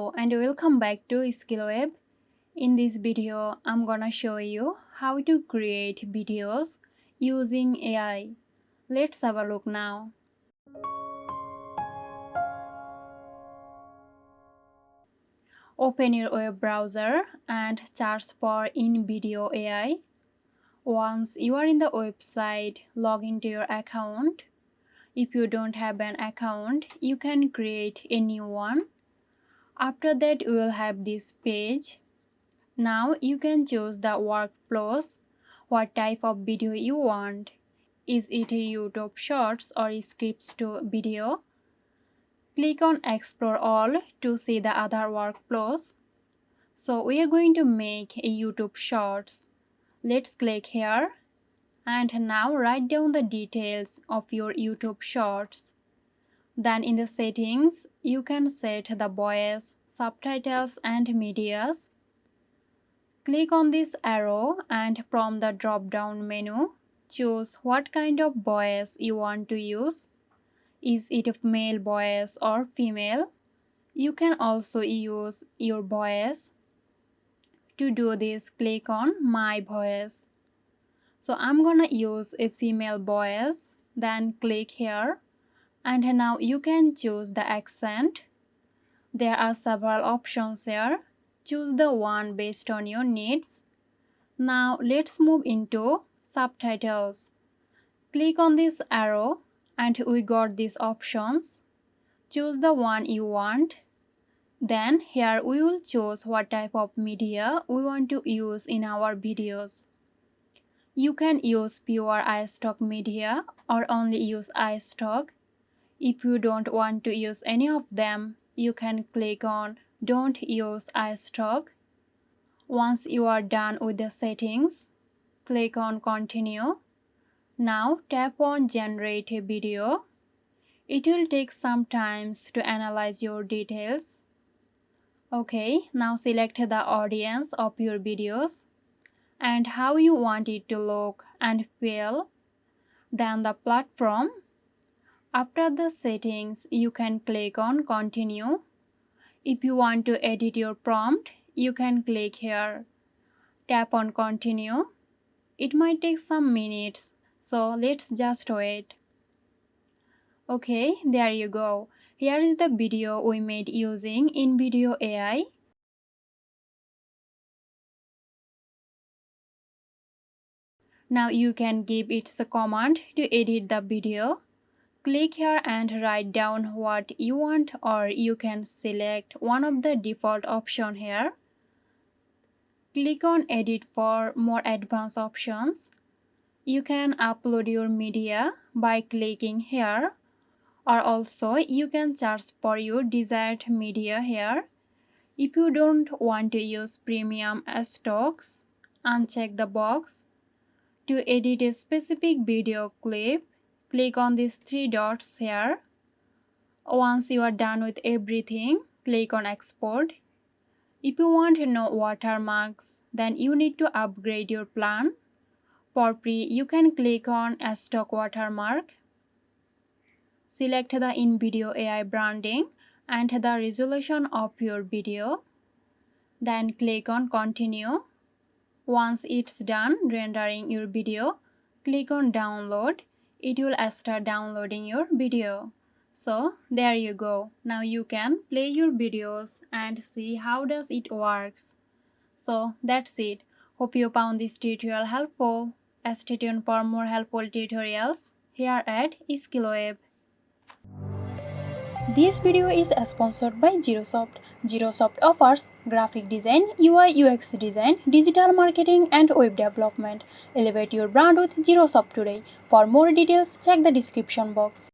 Hello and welcome back to SkillWeb. In this video, I'm gonna show you how to create videos using AI. Let's have a look now. Open your web browser and search for InVideo AI. Once you are in the website, log into your account. If you don't have an account, you can create a new one. After that, you will have this page. Now you can choose the workflows, what type of video you want. Is it a YouTube Shorts or scripts to video? Click on Explore All to see the other workflows. So we are going to make a YouTube Shorts. Let's click here and now write down the details of your YouTube Shorts. Then in the settings, you can set the voice, subtitles and medias. Click on this arrow and from the drop-down menu, choose what kind of voice you want to use. Is it a male voice or female? You can also use your voice. To do this, click on My Voice. So I'm gonna use a female voice. Then click here. And now you can choose the accent. There are several options here. Choose the one based on your needs. Now let's move into subtitles. Click on this arrow and we got these options. Choose the one you want. Then here we will choose what type of media we want to use in our videos. You can use pure iStock media or only use iStock. If you don't want to use any of them, you can click on Don't use iStock. Once you are done with the settings, click on Continue. Now tap on Generate a video. It will take some time to analyze your details. Okay, now select the audience of your videos and how you want it to look and feel. Then the platform. After the settings, you can click on Continue. If you want to edit your prompt, you can click here. Tap on Continue. It might take some minutes, so let's just wait. Okay, there you go. Here is the video we made using InVideo AI. Now you can give it a command to edit the video. Click here and write down what you want, or you can select one of the default options here. Click on Edit for more advanced options. You can upload your media by clicking here, or also you can search for your desired media here. If you don't want to use premium stocks, uncheck the box. To edit a specific video clip, click on these three dots here. Once you are done with everything, click on Export. If you want no watermarks, then you need to upgrade your plan. For free, you can click on Stock Watermark. Select the InVideo AI branding and the resolution of your video. Then click on Continue. Once it's done rendering your video, click on Download. It will start downloading your video. So there you go. Now you can play your videos and see how does it works. So that's it. Hope you found this tutorial helpful. Stay tuned for more helpful tutorials here at SkillWeb. This video is sponsored by Zerosoft. Zerosoft offers graphic design, UI UX design, digital marketing and web development. Elevate your brand with Zerosoft today. For more details, check the description box.